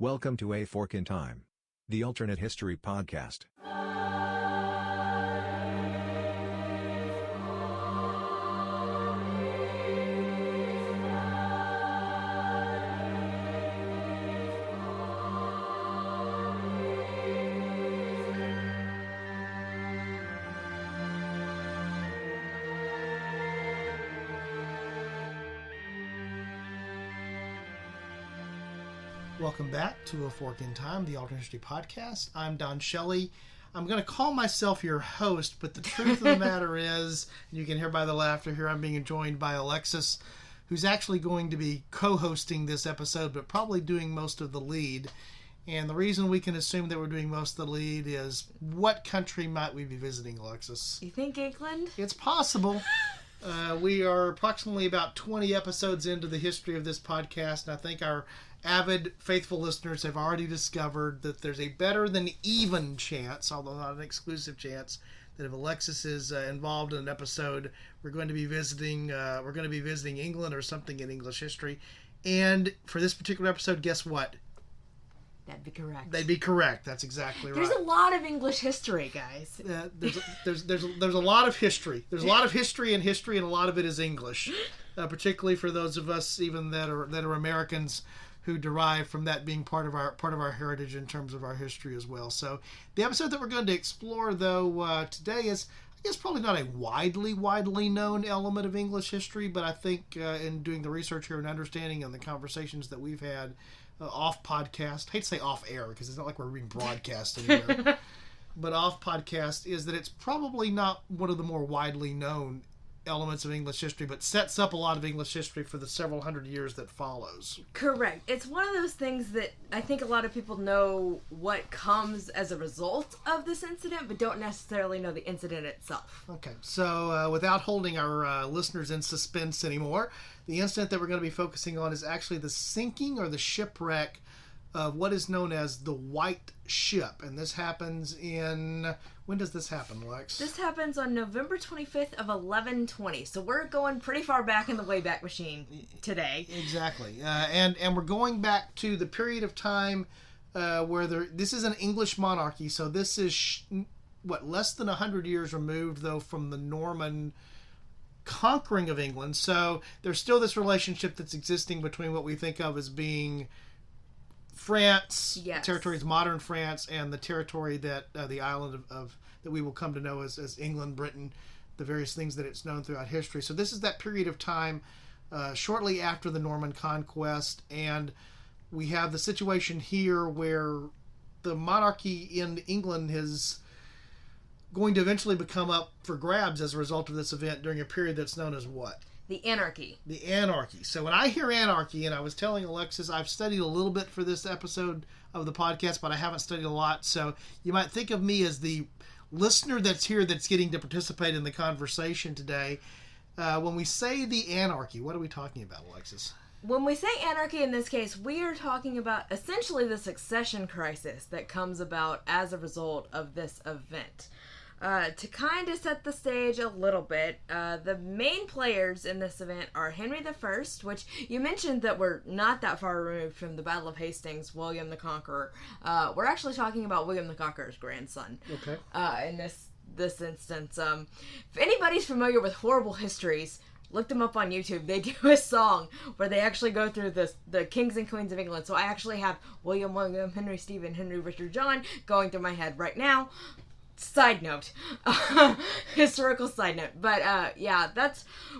Welcome to A Fork in Time, the alternate history podcast. Welcome back to A Fork in Time, the alternate history podcast. I'm Don Shelley. I'm going to call myself your host, but the truth of the matter is, and you can hear by the laughter here, I'm being joined by Alexis, who's actually going to be co-hosting this episode, but probably doing most of the lead. And the reason we can assume that we're doing most of the lead is, what country might we be visiting, Alexis? You think England? It's possible. We are approximately about 20 episodes into the history of this podcast, and I think our avid, faithful listeners have already discovered that there's a better than even chance, although not an exclusive chance, that if Alexis is involved in an episode, we're going to be visiting England or something in English history. And for this particular episode, guess what? That'd be correct. They'd be correct. That's exactly right. There's a lot of English history, guys. There's a lot of history. There's a lot of history, and a lot of it is English, particularly for those of us even that are Americans who derive from that being part of our heritage in terms of our history as well. So the episode that we're going to explore, though, today is, I guess, probably not a widely known element of English history, but I think in doing the research here and understanding and the conversations that we've had off podcast, I hate to say off air because it's not like we're being broadcast anywhere, but off podcast, is that it's probably not one of the more widely known elements of English history, but sets up a lot of English history for the several hundred years that follows. Correct. It's one of those things that I think a lot of people know what comes as a result of this incident, but don't necessarily know the incident itself. Okay, so without holding our listeners in suspense anymore, the incident that we're going to be focusing on is actually the sinking or the shipwreck of what is known as the White Ship. And this happens in... When does this happen, Lex? This happens on November 25th of 1120. So we're going pretty far back in the Wayback Machine today. Exactly. And we're going back to the period of time where this is an English monarchy. So this is, less than 100 years removed, though, from the Norman conquering of England. So there's still this relationship that's existing between what we think of as being France, yes, territories, modern France, and the territory that the island of that we will come to know as England, Britain, the various things that it's known throughout history. So this is that period of time shortly after the Norman conquest, and we have the situation here where the monarchy in England is going to eventually become up for grabs as a result of this event during a period that's known as what? The Anarchy. The Anarchy. So when I hear Anarchy, and I was telling Alexis, I've studied a little bit for this episode of the podcast, but I haven't studied a lot. So you might think of me as the listener that's here that's getting to participate in the conversation today. When we say the Anarchy, what are we talking about, Alexis? When we say anarchy in this case, we are talking about essentially the succession crisis that comes about as a result of this event. To kind of set the stage a little bit, the main players in this event are Henry I, which you mentioned that we're not that far removed from the Battle of Hastings, William the Conqueror. We're actually talking about William the Conqueror's grandson. Okay. In this instance. If anybody's familiar with horrible histories, look them up on YouTube. They do a song where they actually go through the kings and queens of England. So I actually have William, Henry, Stephen, Henry, Richard, John going through my head right now. Side note, historical side note, but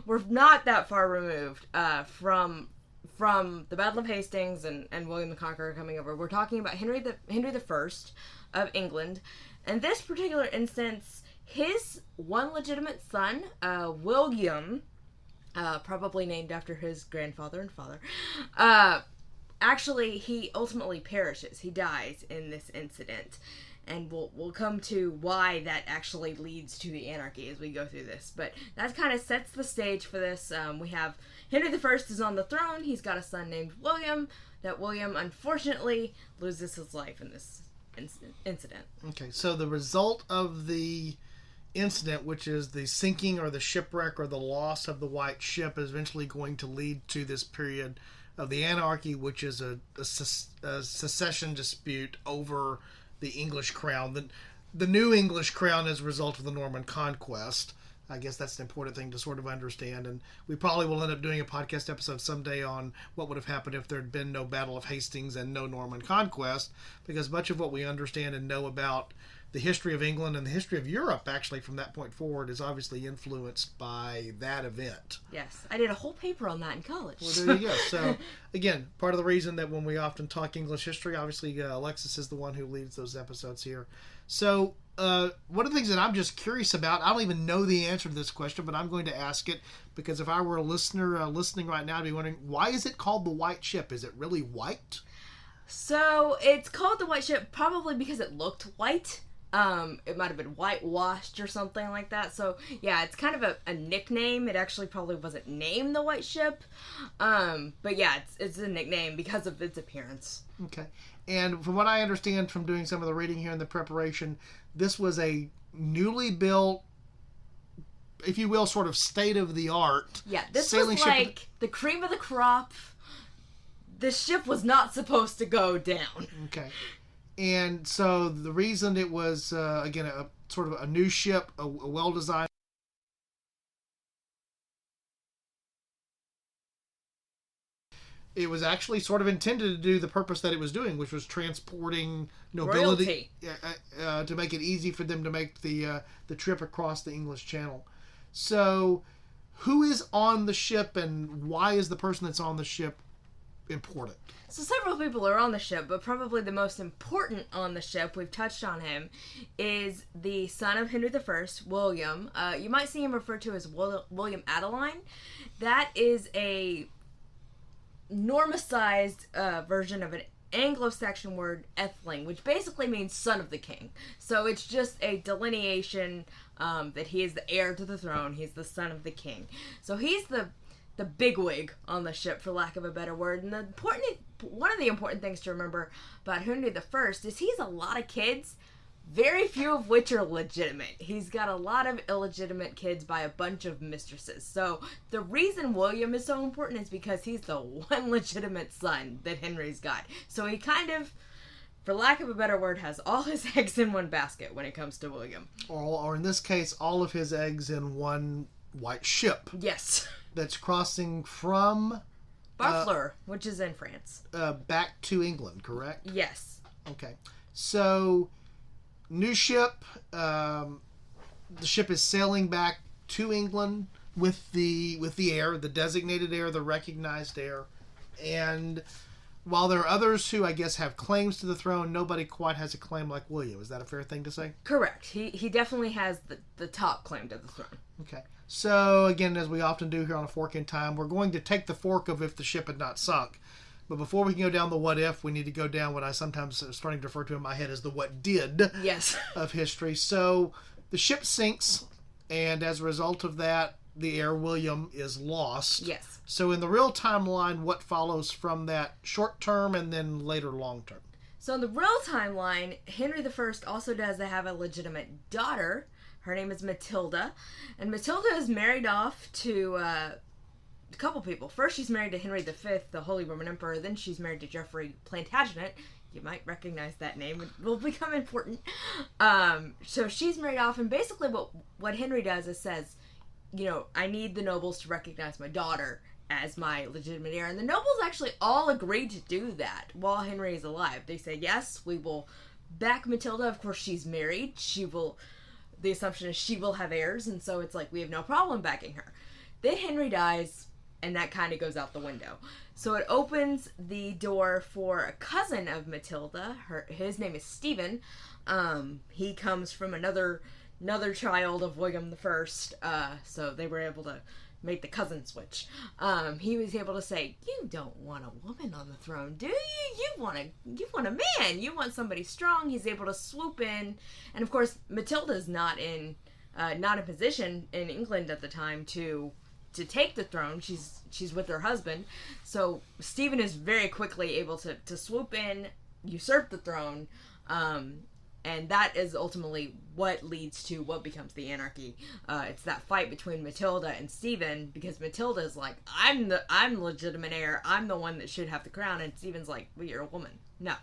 we're not that far removed from the Battle of Hastings and William the Conqueror coming over. We're talking about Henry I of England, and this particular instance, his one legitimate son, William, probably named after his grandfather and father, actually he ultimately perishes. He dies in this incident. And we'll come to why that actually leads to the anarchy as we go through this. But that kind of sets the stage for this. We have Henry I is on the throne. He's got a son named William. That William, unfortunately, loses his life in this incident. Okay, so the result of the incident, which is the sinking or the shipwreck or the loss of the White Ship, is eventually going to lead to this period of the Anarchy, which is a secession dispute over the English crown, the new English crown as a result of the Norman conquest. I guess that's an important thing to sort of understand, and we probably will end up doing a podcast episode someday on what would have happened if there had been no Battle of Hastings and no Norman conquest, because much of what we understand and know about the history of England and the history of Europe, actually, from that point forward, is obviously influenced by that event. Yes, I did a whole paper on that in college. Well, there you go. So, again, part of the reason that when we often talk English history, obviously Alexis is the one who leads those episodes here. So, one of the things that I'm just curious about, I don't even know the answer to this question, but I'm going to ask it, because if I were a listener listening right now, I'd be wondering, why is it called the White Ship? Is it really white? So, it's called the White Ship probably because it looked white. It might have been whitewashed or something like that. So, yeah, it's kind of a nickname. It actually probably wasn't named the White Ship. But yeah, it's a nickname because of its appearance. Okay. And from what I understand from doing some of the reading here in the preparation, this was a newly built, if you will, sort of state-of-the-art. Yeah, this was like the cream of the crop. The ship was not supposed to go down. Okay. And so the reason it was, again, a sort of a new ship, a well-designed, it was actually sort of intended to do the purpose that it was doing, which was transporting nobility, to make it easy for them to make the trip across the English Channel. So who is on the ship, and why is the person that's on the ship important? So several people are on the ship, but probably the most important on the ship, we've touched on him, is the son of Henry I, William. You might see him referred to as William Adelin. That is a normicized version of an Anglo-Saxon word, Atheling, which basically means son of the king. So it's just a delineation that he is the heir to the throne. He's the son of the king. So he's the bigwig on the ship, for lack of a better word. And one of the important things to remember about Henry I is he's a lot of kids, very few of which are legitimate. He's got a lot of illegitimate kids by a bunch of mistresses. So the reason William is so important is because he's the one legitimate son that Henry's got. So he kind of, for lack of a better word, has all his eggs in one basket when it comes to William. Or in this case, all of his eggs in one white ship. Yes. That's crossing from Barfleur, which is in France. Back to England, correct? Yes. Okay. So, new ship. The ship is sailing back to England with the heir, the designated heir, the recognized heir. And while there are others who, I guess, have claims to the throne, nobody quite has a claim like William. Is that a fair thing to say? Correct. He definitely has the top claim to the throne. Okay. So, again, as we often do here on A Fork in Time, we're going to take the fork of if the ship had not sunk. But before we can go down the what if, we need to go down what I sometimes am starting to refer to in my head as the what did of history. So, the ship sinks, and as a result of that, the heir, William, is lost. Yes. So, in the real timeline, what follows from that short term and then later long term? So, in the real timeline, Henry I also does have a legitimate daughter. Her name is Matilda, and Matilda is married off to a couple people. First, she's married to Henry V, the Holy Roman Emperor. Then she's married to Geoffrey Plantagenet. You might recognize that name. It will become important. So she's married off, and basically what Henry does is says, I need the nobles to recognize my daughter as my legitimate heir. And the nobles actually all agreed to do that while Henry is alive. They say, yes, we will back Matilda. Of course, she's married. The assumption is she will have heirs, and so it's like we have no problem backing her. Then Henry dies, and that kind of goes out the window. So it opens the door for a cousin of Matilda. His name is Stephen. He comes from another child of William I. So they were able to make the cousin switch. He was able to say, "You don't want a woman on the throne, do you? You want a man. You want somebody strong." He's able to swoop in, and of course, Matilda's not in position in England at the time to take the throne. She's with her husband, so Stephen is very quickly able to swoop in, usurp the throne, And that is ultimately what leads to what becomes the Anarchy. It's that fight between Matilda and Stephen, because Matilda's like, I'm the legitimate heir. I'm the one that should have the crown. And Stephen's like, well, you're a woman. No.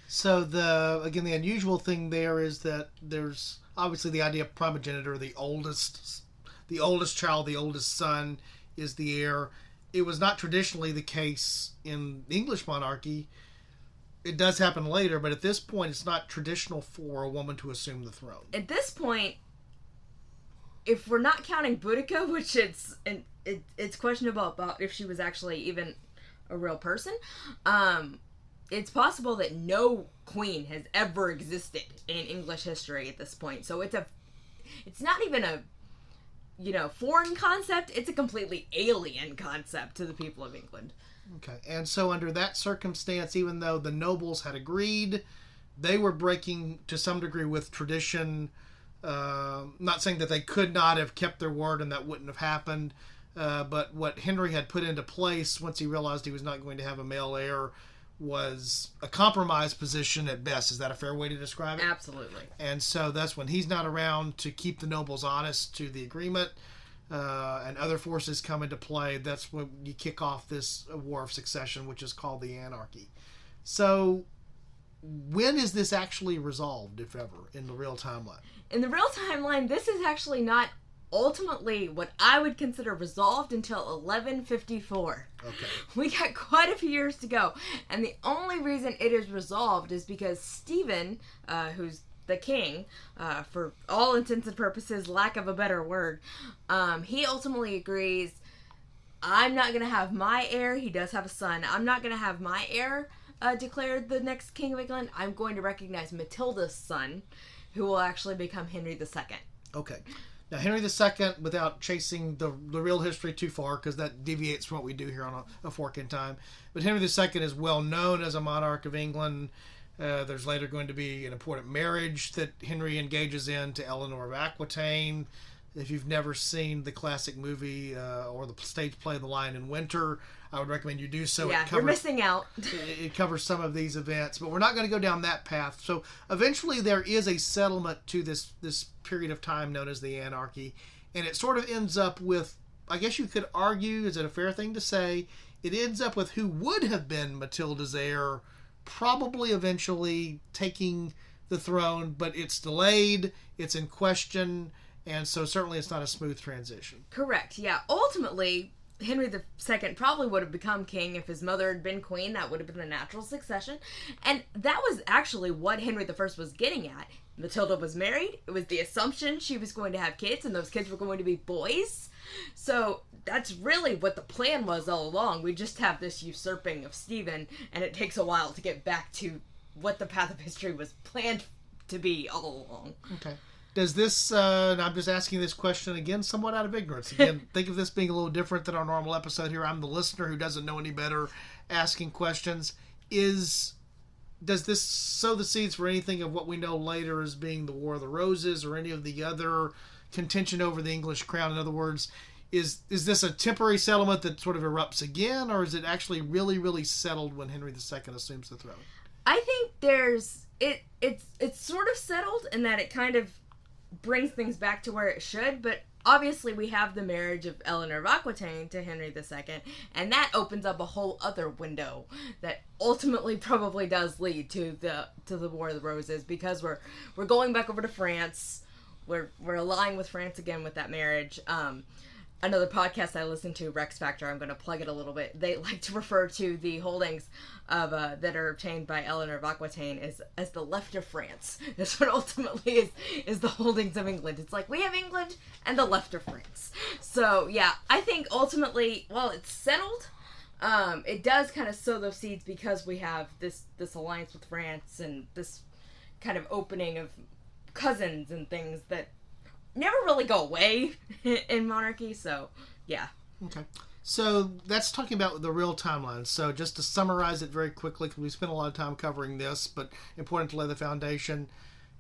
So the unusual thing there is that there's obviously the idea of primogeniture, the oldest child, the oldest son is the heir. It was not traditionally the case in the English monarchy. It does happen later, but at this point, it's not traditional for a woman to assume the throne. At this point, if we're not counting Boudica, which it's questionable about if she was actually even a real person, it's possible that no queen has ever existed in English history at this point. So it's not even a foreign concept. It's a completely alien concept to the people of England. Okay, and so under that circumstance, even though the nobles had agreed, they were breaking to some degree with tradition. Not saying that they could not have kept their word and that wouldn't have happened, but what Henry had put into place once he realized he was not going to have a male heir was a compromise position at best. Is that a fair way to describe it? Absolutely. And so that's when he's not around to keep the nobles honest to the agreement, and other forces come into play. That's when you kick off this war of succession, which is called the Anarchy. So when is this actually resolved, if ever, in the real timeline? In the real timeline, this is actually not ultimately what I would consider resolved until 1154. Okay. We got quite a few years to go. And the only reason it is resolved is because Stephen, who's the king, for all intents and purposes, lack of a better word, he ultimately agrees, I'm not going to have my heir. He does have a son. I'm not going to have my heir declared the next king of England. I'm going to recognize Matilda's son, who will actually become Henry II. Okay. Now, Henry II, without chasing the real history too far, because that deviates from what we do here on a Fork in Time, but Henry II is well known as a monarch of England. There's later going to be an important marriage that Henry engages in to Eleanor of Aquitaine. If you've never seen the classic movie or the stage play The Lion in Winter, I would recommend you do so. Yeah, you're missing out. It covers some of these events, but we're not going to go down that path. So eventually there is a settlement to this period of time known as the Anarchy, and it sort of ends up with, I guess you could argue, is it a fair thing to say, it ends up with who would have been Matilda's heir, probably eventually taking the throne, but it's delayed, it's in question, and so certainly it's not a smooth transition. Correct, yeah. Ultimately, Henry II probably would have become king if his mother had been queen. That would have been the natural succession. And that was actually what Henry I was getting at. Matilda was married. It was the assumption she was going to have kids, and those kids were going to be boys. So that's really what the plan was all along. We just have this usurping of Stephen, and it takes a while to get back to what the path of history was planned to be all along. Okay. Does this, and I'm just asking this question again, somewhat out of ignorance. Again, think of this being a little different than our normal episode here. I'm the listener who doesn't know any better, asking questions. Does this sow the seeds for anything of what we know later as being the War of the Roses or any of the other contention over the English crown? In other words, is this a temporary settlement that sort of erupts again, or is it actually really, really settled when Henry II assumes the throne? I think it's sort of settled in that it kind of brings things back to where it should, but obviously we have the marriage of Eleanor of Aquitaine to Henry II, and that opens up a whole other window that ultimately probably does lead to the War of the Roses, because we're going back over to France. We're allying with France again with that marriage. Another podcast I listen to, Rex Factor, I'm going to plug it a little bit. They like to refer to the holdings of that are obtained by Eleanor of Aquitaine as the left of France. That's what ultimately is the holdings of England. It's like we have England and the left of France. So yeah, I think ultimately, while it's settled, it does kind of sow those seeds because we have this alliance with France and this kind of opening of cousins and things that never really go away in monarchy. So yeah. Okay. So that's talking about the real timeline. So just to summarize it very quickly, because we spent a lot of time covering this, but important to lay the foundation.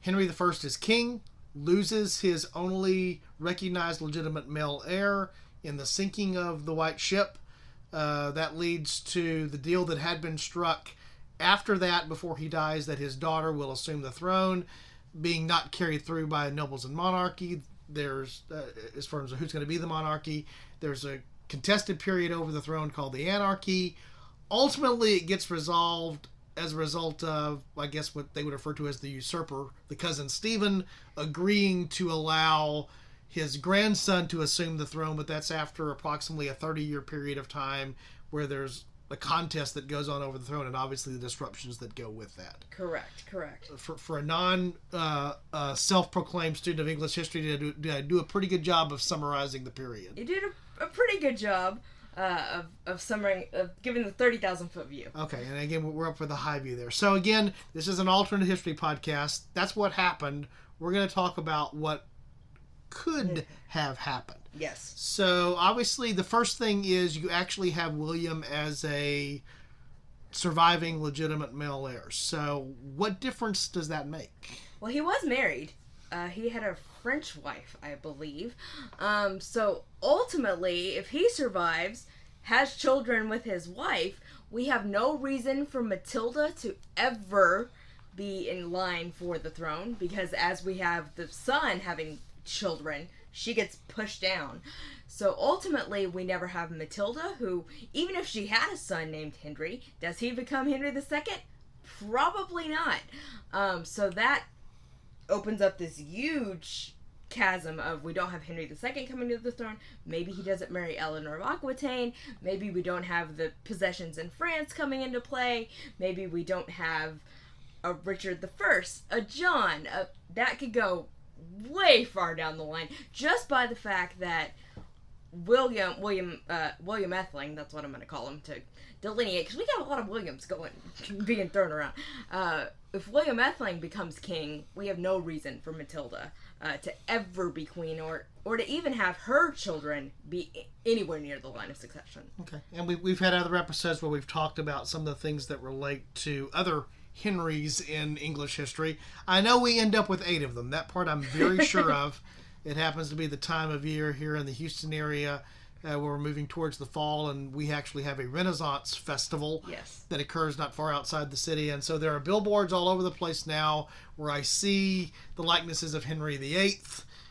Henry I is king, loses his only recognized legitimate male heir in the sinking of the White Ship. That leads to the deal that had been struck after that, before he dies, that his daughter will assume the throne, being not carried through by nobles and monarchy. There's, as far as who's going to be the monarchy, there's a contested period over the throne called the Anarchy. Ultimately, it gets resolved as a result of, I guess, what they would refer to as the usurper, the cousin Stephen, agreeing to allow his grandson to assume the throne, but that's after approximately a 30-year period of time where there's a contest that goes on over the throne, and obviously the disruptions that go with that. Correct. For a self-proclaimed student of English history, did I do a pretty good job of summarizing the period? You did a pretty good job of summarizing, of giving the 30,000-foot view. Okay, and again, we're up for the high view there. So again, this is an alternate history podcast. That's what happened. We're going to talk about what could have happened. Yes. So obviously the first thing is you actually have William as a surviving legitimate male heir. So what difference does that make? Well, he was married. He had a French wife, I believe. So ultimately, if he survives, has children with his wife, we have no reason for Matilda to ever be in line for the throne, because as we have the son having children, she gets pushed down. So ultimately, we never have Matilda, who, even if she had a son named Henry, does he become Henry II? Probably not. So that opens up this huge chasm of, we don't have Henry II coming to the throne. Maybe he doesn't marry Eleanor of Aquitaine. Maybe we don't have the possessions in France coming into play. Maybe we don't have a Richard I, a John. That could go way far down the line, just by the fact that William Adelin, that's what I'm going to call him to delineate, because we got a lot of Williams being thrown around. If William Adelin becomes king, we have no reason for Matilda to ever be queen, or to even have her children be anywhere near the line of succession. Okay, and we've had other episodes where we've talked about some of the things that relate to other Henrys in English history. I know we end up with 8 of them. That part I'm very sure of. It happens to be the time of year here in the Houston area where we're moving towards the fall, and we actually have a Renaissance festival that occurs not far outside the city. And so there are billboards all over the place now where I see the likenesses of Henry VIII.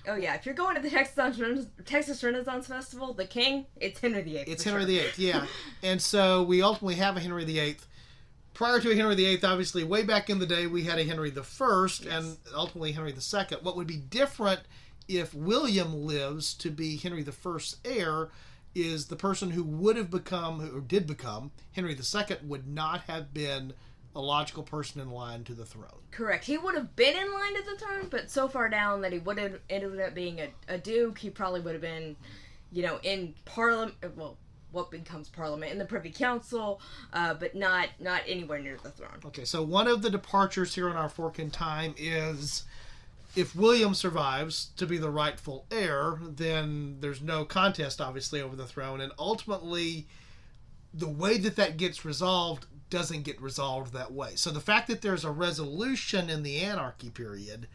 Oh yeah, if you're going to the Texas Renaissance Festival, the king, it's Henry VIII. It's Henry VIII, yeah. And so we ultimately have a Henry VIII. Prior to Henry VIII, obviously, way back in the day, we had a Henry I and ultimately Henry II. What would be different if William lives to be Henry I's heir is the person who would have become, or did become, Henry II would not have been a logical person in line to the throne. Correct. He would have been in line to the throne, but so far down that he would have ended up being a duke. He probably would have been, in Parliament, well, what becomes Parliament, in the Privy Council, but not anywhere near the throne. Okay, so one of the departures here in our fork in time is, if William survives to be the rightful heir, then there's no contest, obviously, over the throne, and ultimately, the way that gets resolved doesn't get resolved that way. So the fact that there's a resolution in the Anarchy period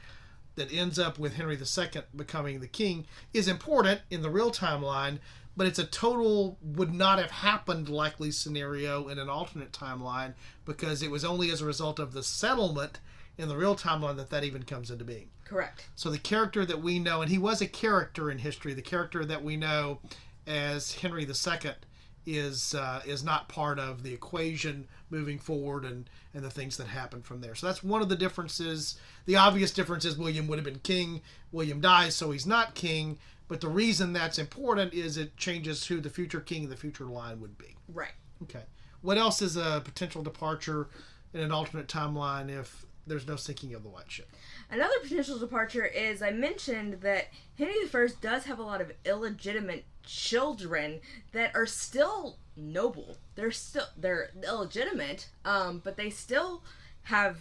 that ends up with Henry II becoming the king is important in the real timeline, but it's a total would not have happened likely scenario in an alternate timeline, because it was only as a result of the settlement in the real timeline that even comes into being. Correct. So the character that we know, and he was a character in history, the character that we know as Henry II is not part of the equation moving forward and the things that happen from there. So that's one of the differences. The obvious difference is William would have been king. William dies, so he's not king. But the reason that's important is it changes who the future king, the future line would be. Right. Okay. What else is a potential departure in an alternate timeline if there's no sinking of the white ship? Another potential departure is, I mentioned that Henry I does have a lot of illegitimate children that are still noble. They're illegitimate, but they still have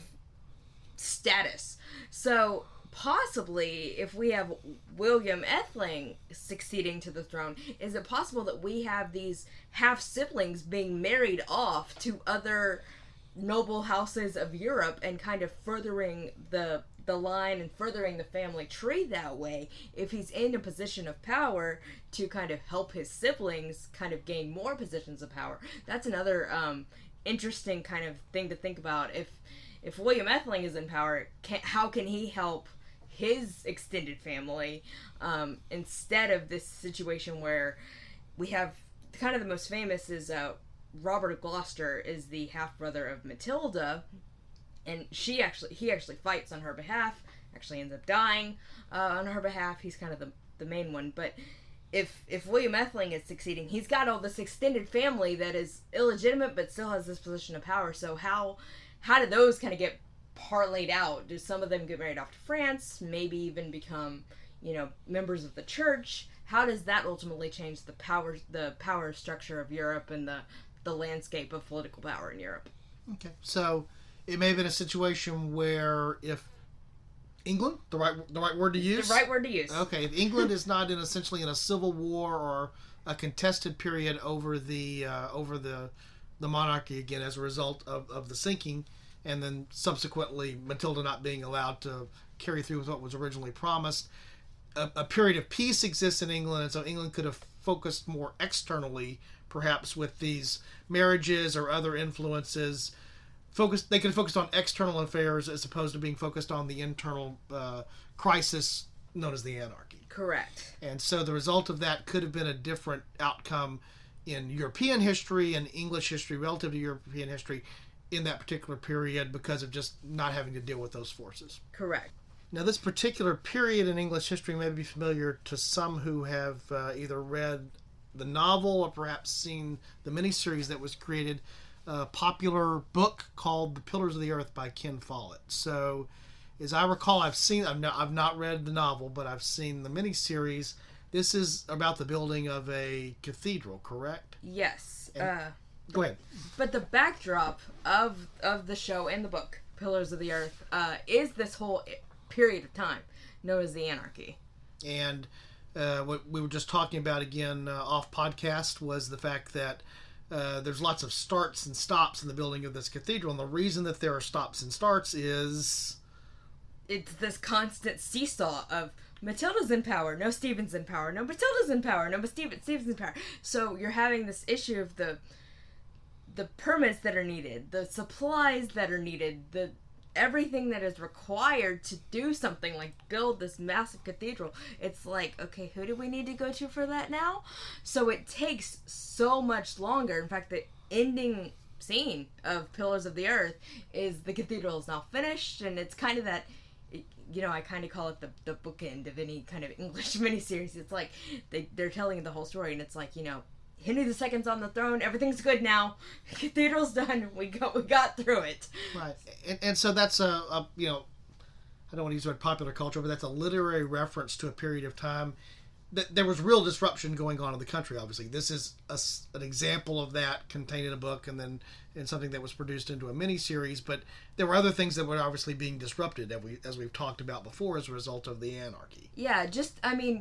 status. So possibly, if we have William Adelin succeeding to the throne, is it possible that we have these half-siblings being married off to other noble houses of Europe and kind of furthering the line and furthering the family tree that way, if he's in a position of power to kind of help his siblings kind of gain more positions of power? That's another interesting kind of thing to think about. If William Adelin is in power, how can he help his extended family instead of this situation where we have kind of the most famous is Robert of Gloucester is the half brother of Matilda, and he actually fights on her behalf. Actually ends up dying on her behalf. He's kind of the main one, but if William Adelin is succeeding, he's got all this extended family that is illegitimate but still has this position of power. So how do those kind of get parlayed out? Do some of them get married off to France? Maybe even become, members of the church? How does that ultimately change the power structure of Europe and the landscape of political power in Europe? Okay, so it may have been a situation where if England, the right word to use? The right word to use. Okay, if England is not essentially in a civil war or a contested period over the monarchy again as a result of the sinking, and then subsequently Matilda not being allowed to carry through with what was originally promised, a period of peace exists in England, and so England could have focused more externally, perhaps with these marriages or other influences. They could have focused on external affairs as opposed to being focused on the internal crisis known as the Anarchy. Correct. And so the result of that could have been a different outcome in European history and English history relative to European history in that particular period because of just not having to deal with those forces. Correct. Now, this particular period in English history may be familiar to some who have either read the novel or perhaps seen the miniseries that was created, a popular book called The Pillars of the Earth by Ken Follett. So, as I recall, I've not read the novel, but I've seen the miniseries. This is about the building of a cathedral, correct? Yes. Go ahead. But the backdrop of the show and the book, Pillars of the Earth, is this whole period of time known as the Anarchy. And what we were just talking about again off podcast was the fact that there's lots of starts and stops in the building of this cathedral. And the reason that there are stops and starts is... it's this constant seesaw of Matilda's in power, no Stephen's in power, no Matilda's in power, no Stephen's in power. So you're having this issue of the permits that are needed, the supplies that are needed, everything that is required to do something like build this massive cathedral. It's like, okay, who do we need to go to for that now? So it takes so much longer. In fact, the ending scene of Pillars of the Earth is the cathedral is now finished, and it's kind of that, I kind of call it the bookend of any kind of English miniseries. It's like they're telling the whole story, and it's like, Henry II's on the throne. Everything's good now. Cathedral's done. We got through it. Right, and so that's a I don't want to use the word popular culture, but that's a literary reference to a period of time that there was real disruption going on in the country. Obviously, this is an example of that contained in a book, and then in something that was produced into a miniseries. But there were other things that were obviously being disrupted, as we've talked about before, as a result of the Anarchy. Yeah,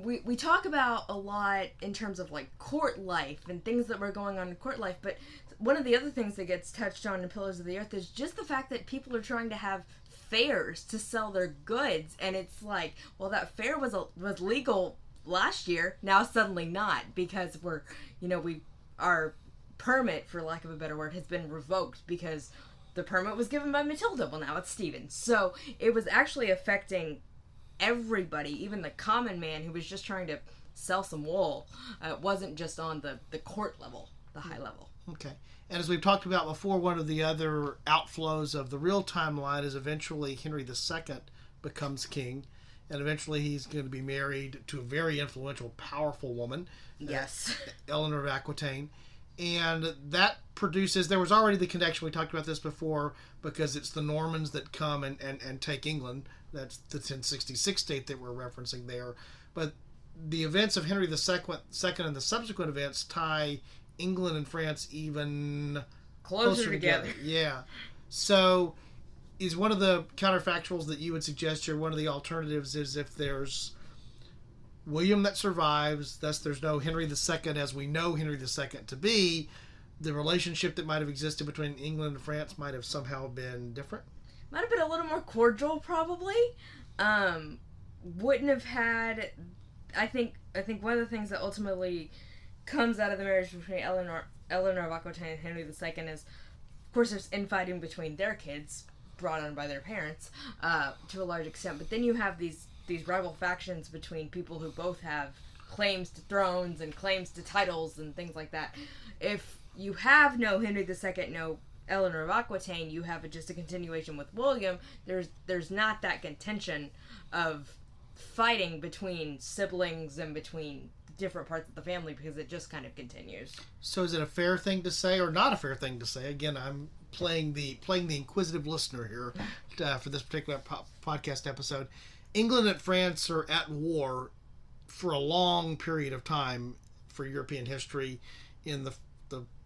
we talk about a lot in terms of like court life and things that were going on in court life, but one of the other things that gets touched on in Pillars of the Earth is just the fact that people are trying to have fairs to sell their goods, and it's like, well, that fair was legal last year, now suddenly not, because our permit, for lack of a better word, has been revoked because the permit was given by Matilda. Well, now it's Stephen. So it was actually affecting everybody, even the common man who was just trying to sell some wool. It wasn't just on the court level, the high level. Okay. And as we've talked about before, one of the other outflows of the real timeline is eventually Henry II becomes king. And eventually he's going to be married to a very influential, powerful woman. Yes. Eleanor of Aquitaine. And that produces... there was already the connection, we talked about this before, because it's the Normans that come and take England. That's the 1066 date that we're referencing there. But the events of Henry II and the subsequent events tie England and France even closer together. Yeah. So... is one of the counterfactuals that you would suggest here, one of the alternatives is if there's William that survives, thus there's no Henry II as we know Henry II to be, the relationship that might have existed between England and France might have somehow been different? Might have been a little more cordial, probably. Wouldn't have had... I think one of the things that ultimately comes out of the marriage between Eleanor of Aquitaine and Henry II is Of course, there's infighting between their kids, brought on by their parents, to a large extent. But then you have these rival factions between people who both have claims to thrones and claims to titles and things like that. If you have no Henry II, no Eleanor of Aquitaine, you have just a continuation with William. There's not that contention of fighting between siblings and between different parts of the family, because it just kind of continues. So is it a fair thing to say or not a fair thing to say? Again, I'm playing the inquisitive listener here for this particular podcast episode. England and France are at war for a long period of time for European history in the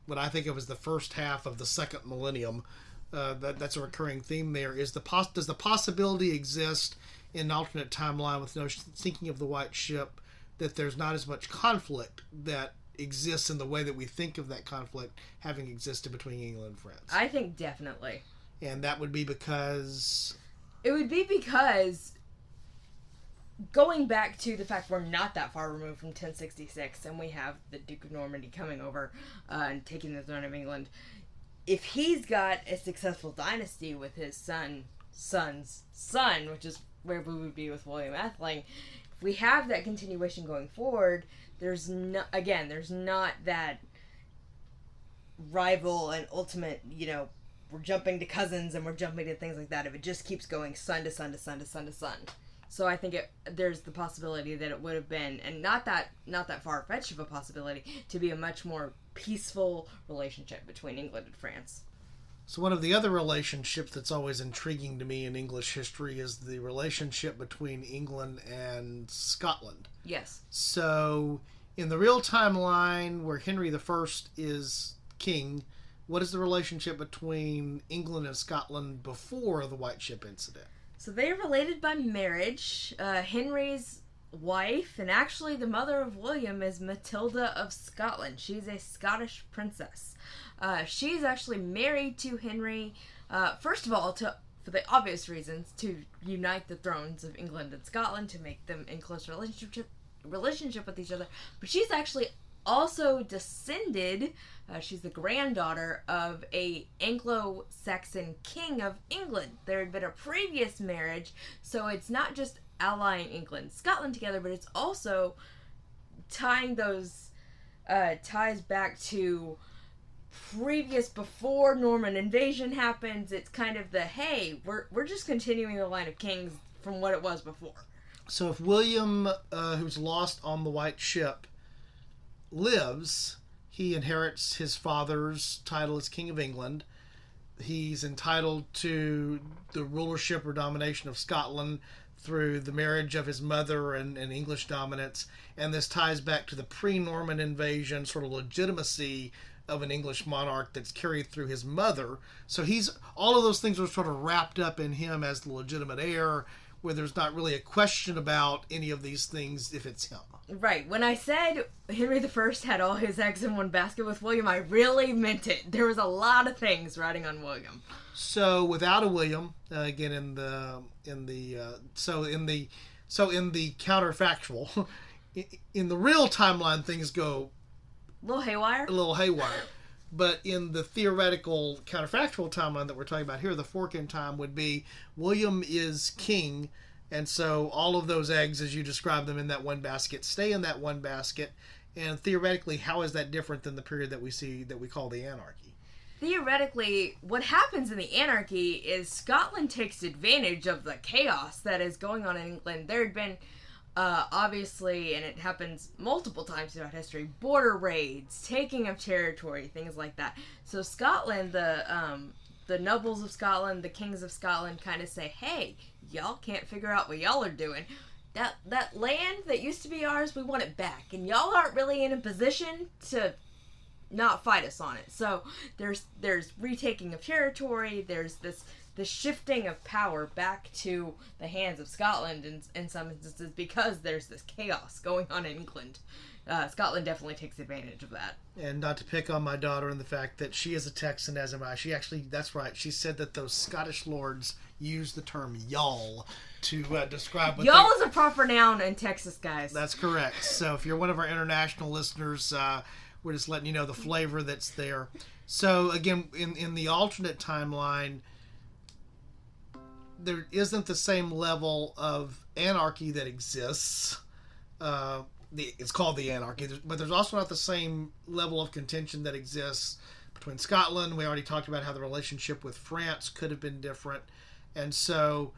what I think of as the first half of the second millennium. That's a recurring theme there. Does the possibility exist in an alternate timeline with no sinking of the White Ship that there's not as much conflict that exists in the way that we think of that conflict having existed between England and France? I think definitely. And that would be because... It would be because, going back to the fact we're not that far removed from 1066, and we have the Duke of Normandy coming over and taking the throne of England, if he's got a successful dynasty with his son's son, which is where we would be with William Adelin, if we have that continuation going forward, there's not that rival and ultimate, we're jumping to cousins and we're jumping to things like that. If it just keeps going son to son to son to son to son. So I think there's the possibility that it would have been, and not that far-fetched of a possibility, to be a much more peaceful relationship between England and France. So one of the other relationships that's always intriguing to me in English history is the relationship between England and Scotland. Yes. So in the real timeline where Henry I is king, what is the relationship between England and Scotland before the White Ship incident? So they are related by marriage. Henry's wife, and actually the mother of William, is Matilda of Scotland. She's a Scottish princess. She's actually married to Henry, first of all, for the obvious reasons, to unite the thrones of England and Scotland, to make them in close relationship with each other. But she's actually also descended, she's the granddaughter of a Anglo-Saxon king of England. There had been a previous marriage, so it's not just allying England and Scotland together, but it's also tying those ties back to previous, before Norman invasion happens. It's kind of the, hey, we're just continuing the line of kings from what it was before. So if William, who's lost on the White Ship, lives, he inherits his father's title as King of England. He's entitled to the rulership or domination of Scotland through the marriage of his mother and English dominance. And this ties back to the pre-Norman invasion sort of legitimacy of an English monarch that's carried through his mother. So all of those things are sort of wrapped up in him as the legitimate heir, where there's not really a question about any of these things if it's him. Right. When I said Henry I had all his eggs in one basket with William, I really meant it. There was a lot of things riding on William. So without a William, again in the counterfactual, in the real timeline things go a little haywire. But in the theoretical counterfactual timeline that we're talking about here, the fork in time would be William is king, and so all of those eggs, as you describe them in that one basket, stay in that one basket. And theoretically, how is that different than the period that we see that we call the Anarchy? Theoretically, what happens in the Anarchy is Scotland takes advantage of the chaos that is going on in England. There had been, obviously, and it happens multiple times throughout history, border raids, taking of territory, things like that. So Scotland, the nobles of Scotland, the kings of Scotland kind of say, hey, y'all can't figure out what y'all are doing. That land that used to be ours, we want it back. And y'all aren't really in a position to not fight us on it. So there's retaking of territory, there's the shifting of power back to the hands of Scotland in some instances, because there's this chaos going on in England. Scotland definitely takes advantage of that. And not to pick on my daughter and the fact that she is a Texan, as am I. She actually, that's right, she said that those Scottish lords use the term y'all to describe what y'all is a proper noun in Texas, guys. That's correct. So if you're one of our international listeners, we're just letting you know the flavor that's there. So again, in the alternate timeline, there isn't the same level of anarchy that exists. It's called the Anarchy, but there's also not the same level of contention that exists between Scotland. We already talked about how the relationship with France could have been different. And so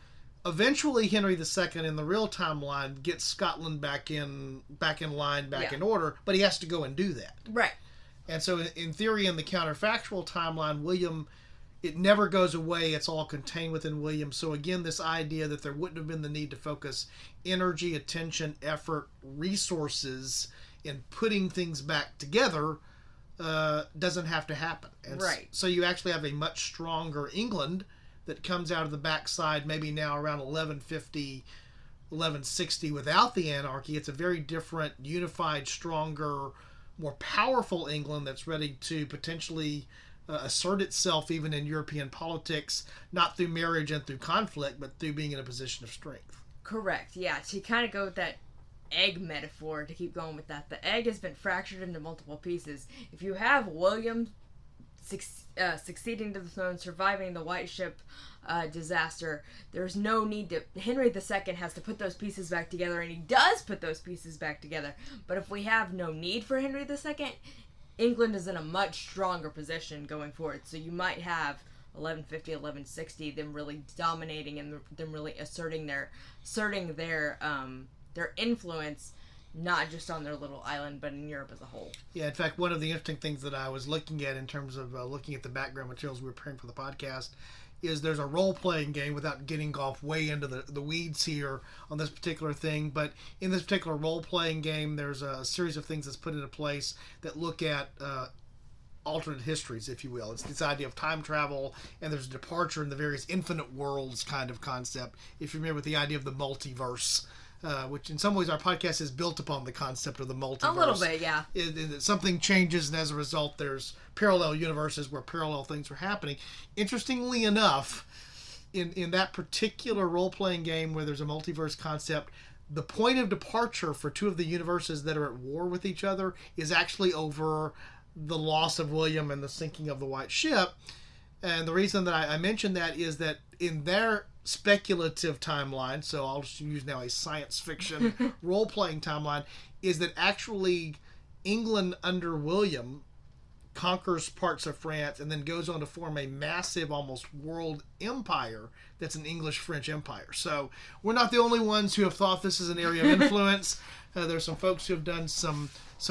eventually Henry II in the real timeline gets Scotland back in line, in order, but he has to go and do that. Right. And so in theory, in the counterfactual timeline, William, it never goes away. It's all contained within William. So again, this idea that there wouldn't have been the need to focus energy, attention, effort, resources in putting things back together doesn't have to happen. And right. So you actually have a much stronger England that comes out of the backside maybe now around 1150, 1160 without the anarchy. It's a very different, unified, stronger, more powerful England that's ready to potentially assert itself even in European politics, not through marriage and through conflict, but through being in a position of strength. Correct, yeah. To kind of go with that egg metaphor, to keep going with that, the egg has been fractured into multiple pieces. If you have William succeeding to the throne, surviving the White Ship disaster, there's no need to... Henry II has to put those pieces back together, and he does put those pieces back together. But if we have no need for Henry II, England is in a much stronger position going forward. So you might have 1150, 1160, them really dominating and them really asserting their influence, not just on their little island, but in Europe as a whole. Yeah, in fact, one of the interesting things that I was looking at in terms of looking at the background materials we were preparing for the podcast is there's a role-playing game, without getting off way into the weeds here on this particular thing, but in this particular role-playing game, there's a series of things that's put into place that look at alternate histories, if you will. It's this idea of time travel, and there's a departure in the various infinite worlds kind of concept, if you remember, with the idea of the multiverse. Which in some ways our podcast is built upon the concept of the multiverse. A little bit, yeah. Something changes, and as a result, there's parallel universes where parallel things are happening. Interestingly enough, in that particular role-playing game where there's a multiverse concept, the point of departure for two of the universes that are at war with each other is actually over the loss of William and the sinking of the White Ship. And the reason that I mentioned that is that in their speculative timeline, so I'll just use now a science fiction role-playing timeline, is that actually England under William conquers parts of France and then goes on to form a massive, almost world empire that's an English-French empire. So we're not the only ones who have thought this is an area of influence. There's some folks who have done some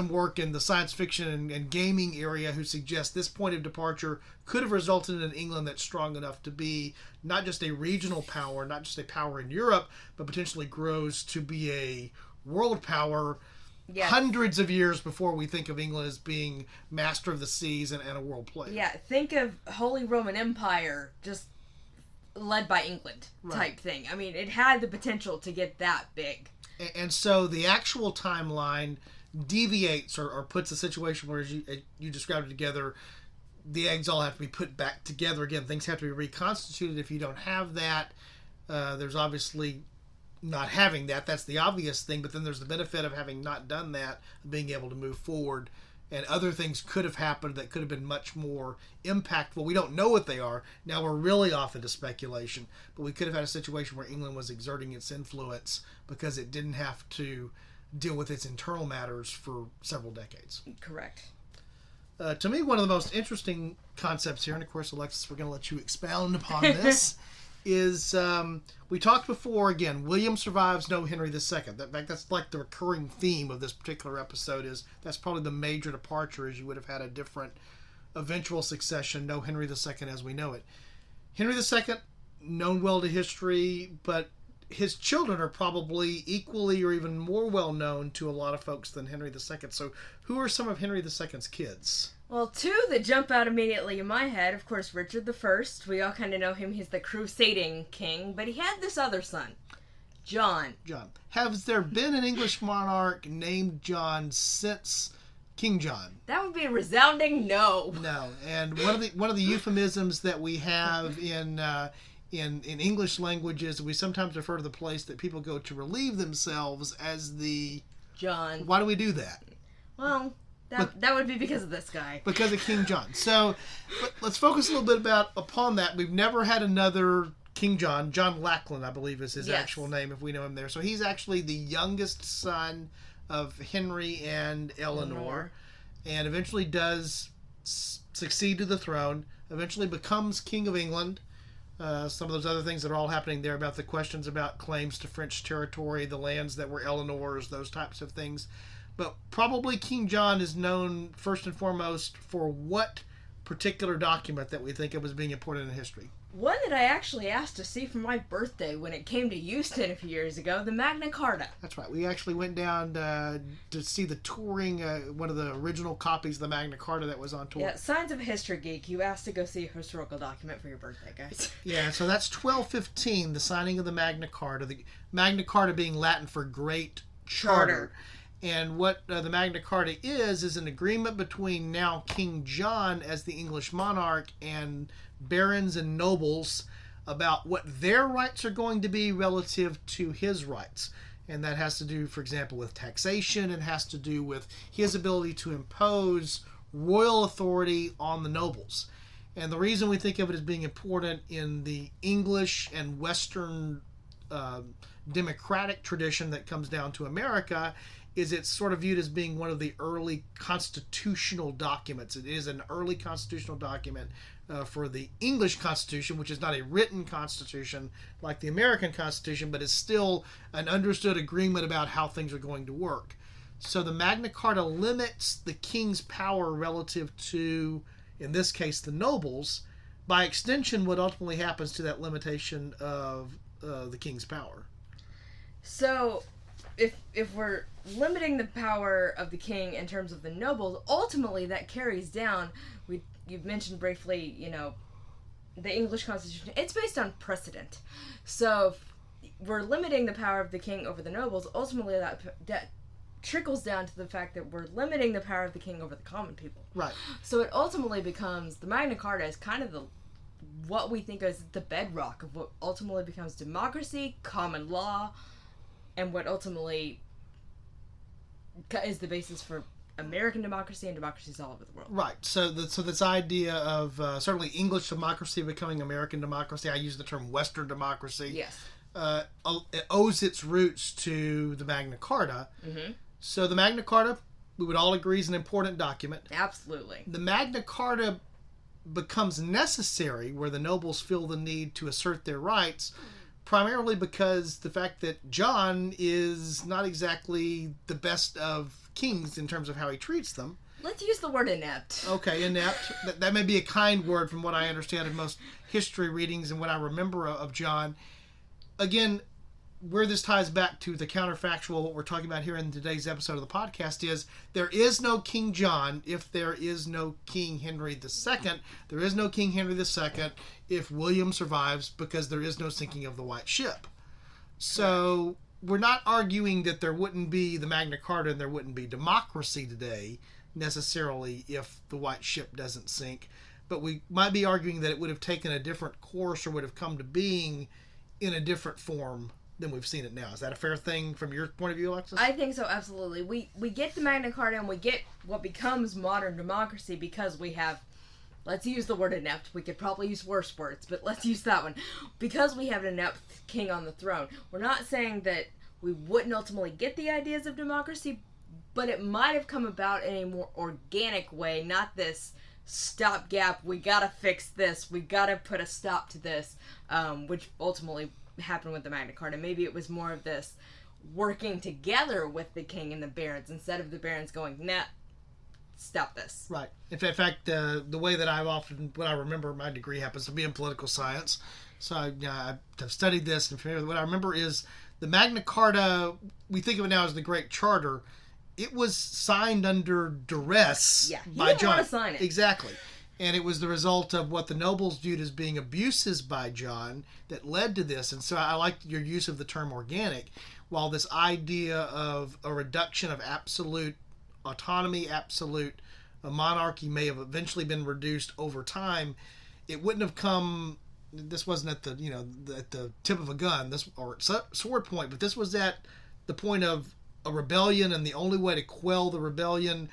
work in the science fiction and gaming area who suggest this point of departure could have resulted in an England that's strong enough to be not just a regional power, not just a power in Europe, but potentially grows to be a world power. Yes. Hundreds of years before we think of England as being master of the seas and a world player. Yeah, think of Holy Roman Empire just led by England type thing. I mean, it had the potential to get that big. And so the actual timeline deviates or puts a situation where, as you described it together, the eggs all have to be put back together again. Things have to be reconstituted. If you don't have that, there's obviously not having that. That's the obvious thing, but then there's the benefit of having not done that, being able to move forward. And other things could have happened that could have been much more impactful. We don't know what they are. Now we're really off into speculation. But we could have had a situation where England was exerting its influence because it didn't have to deal with its internal matters for several decades. Correct. To me, one of the most interesting concepts here, and of course, Alexis, we're going to let you expound upon this, is we talked before, again, William survives, no Henry II. In fact, that's like the recurring theme of this particular episode, is that's probably the major departure, is you would have had a different eventual succession, no Henry II as we know it. Henry II, known well to history, but his children are probably equally or even more well known to a lot of folks than Henry II. So who are some of Henry II's kids? Well, two that jump out immediately in my head, of course, Richard I. We all kind of know him. He's the crusading king, but he had this other son, John. Has there been an English monarch named John since King John? That would be a resounding no. No, and one of the euphemisms that we have in English languages, we sometimes refer to the place that people go to relieve themselves as the John. Why do we do that? Well, That would be because of this guy. Because of King John. So let's focus a little bit upon that. We've never had another King John. John Lackland, I believe, is his actual name, if we know him there. So he's actually the youngest son of Henry and Eleanor. And eventually does succeed to the throne. Eventually becomes King of England. Some of those other things that are all happening there about the questions about claims to French territory, the lands that were Eleanor's, those types of things. But probably King John is known first and foremost for what particular document that we think of as being important in history? One that I actually asked to see for my birthday when it came to Houston a few years ago, the Magna Carta. That's right. We actually went down to see the touring, one of the original copies of the Magna Carta that was on tour. Yeah, Signs of a History Geek. You asked to go see a historical document for your birthday, guys. Yeah, so that's 1215, the signing of the Magna Carta. The Magna Carta being Latin for Great Charter. And what the Magna Carta is an agreement between now King John as the English monarch and barons and nobles about what their rights are going to be relative to his rights. And that has to do, for example, with taxation. It has to do with his ability to impose royal authority on the nobles. And the reason we think of it as being important in the English and Western democratic tradition that comes down to America is it's sort of viewed as being one of the early constitutional documents. It is an early constitutional document for the English Constitution, which is not a written constitution like the American Constitution, but is still an understood agreement about how things are going to work. So the Magna Carta limits the king's power relative to, in this case, the nobles. By extension, what ultimately happens to that limitation of the king's power. So if we're limiting the power of the king in terms of the nobles, ultimately that carries down. You've mentioned briefly, the English Constitution. It's based on precedent. So if we're limiting the power of the king over the nobles. Ultimately, that trickles down to the fact that we're limiting the power of the king over the common people. Right. So it ultimately becomes the Magna Carta is kind of what we think is the bedrock of what ultimately becomes democracy, common law, and what ultimately is the basis for American democracy and democracies all over the world. Right. So this idea of certainly English democracy becoming American democracy, I use the term Western democracy. Yes. It owes its roots to the Magna Carta. Mm-hmm. So the Magna Carta, we would all agree, is an important document. Absolutely. The Magna Carta becomes necessary where the nobles feel the need to assert their rights, primarily because the fact that John is not exactly the best of kings in terms of how he treats them. Let's use the word inept. Okay, inept. That may be a kind word from what I understand in most history readings and what I remember of John. Again, where this ties back to the counterfactual, what we're talking about here in today's episode of the podcast is there is no King John if there is no King Henry II. There is no King Henry II if William survives because there is no sinking of the White Ship. So we're not arguing that there wouldn't be the Magna Carta and there wouldn't be democracy today necessarily if the White Ship doesn't sink. But we might be arguing that it would have taken a different course or would have come to being in a different form than we've seen it now. Is that a fair thing from your point of view, Alexis? I think so, absolutely. We get the Magna Carta and we get what becomes modern democracy because we have, let's use the word inept. We could probably use worse words, but let's use that one. Because we have an inept king on the throne. We're not saying that we wouldn't ultimately get the ideas of democracy, but it might have come about in a more organic way, not this stopgap, we gotta fix this, we gotta put a stop to this, which ultimately happened with the Magna Carta. Maybe it was more of this working together with the king and the barons instead of the barons going, nah, stop this. Right. In fact, the way that what I remember my degree happens to be in political science. So I've studied this and what I remember is the Magna Carta, we think of it now as the Great Charter. It was signed under duress by John. He didn't want to sign it. Exactly. And it was the result of what the nobles viewed as being abuses by John that led to this. And so I like your use of the term organic. While this idea of a reduction of absolute autonomy, absolute monarchy may have eventually been reduced over time, it wouldn't have come. This wasn't at the tip of a gun, or sword point, but this was at the point of a rebellion, and the only way to quell the rebellion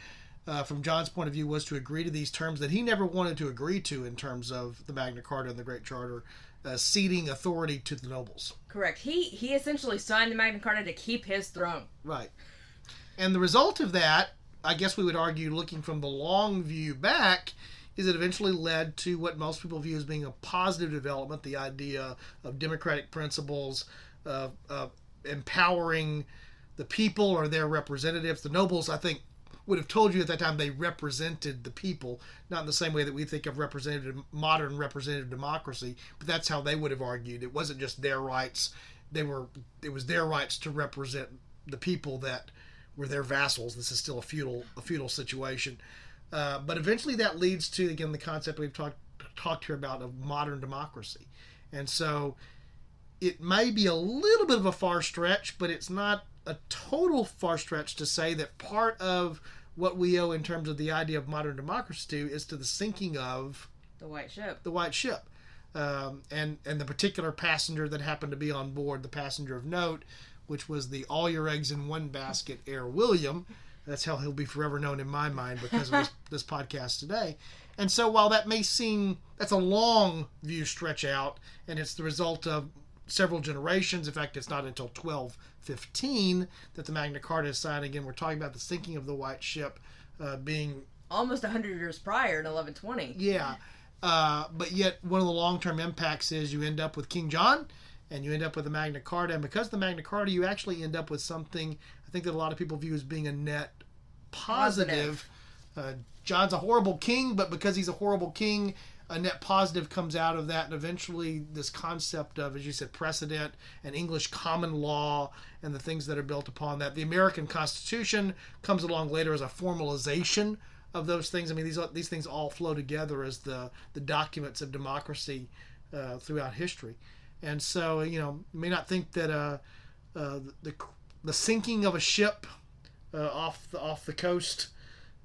from John's point of view, was to agree to these terms that he never wanted to agree to in terms of the Magna Carta and the Great Charter, ceding authority to the nobles. Correct. He essentially signed the Magna Carta to keep his throne. Right. And the result of that, I guess we would argue, looking from the long view back, is it eventually led to what most people view as being a positive development, the idea of democratic principles, empowering the people or their representatives. The nobles, I think, would have told you at that time they represented the people, not in the same way that we think of modern representative democracy, but that's how they would have argued. It wasn't just their rights. It was their rights to represent the people that were their vassals. This is still a feudal situation. But eventually that leads to, again, the concept we've talked here about of modern democracy. And so it may be a little bit of a far stretch, but it's not a total far stretch to say that part of what we owe in terms of the idea of modern democracy to is to the sinking of the White Ship. The White Ship. And the particular passenger that happened to be on board, the passenger of note, which was the all your eggs in one basket heir William. That's how he'll be forever known in my mind because of this podcast today. And so while that may seem, that's a long view stretch out, and it's the result of several generations. In fact, it's not until 1215 that the Magna Carta is signed. Again, we're talking about the sinking of the White Ship being almost 100 years prior in 1120. Yeah. But yet one of the long-term impacts is you end up with King John, and you end up with the Magna Carta. And because of the Magna Carta, you actually end up with something I think that a lot of people view as being a net positive. John's a horrible king, but because he's a horrible king, a net positive comes out of that. And eventually this concept of, as you said, precedent and English common law and the things that are built upon that. The American Constitution comes along later as a formalization of those things. I mean, these things all flow together as the documents of democracy throughout history. And so, you may not think that the sinking of a ship off the coast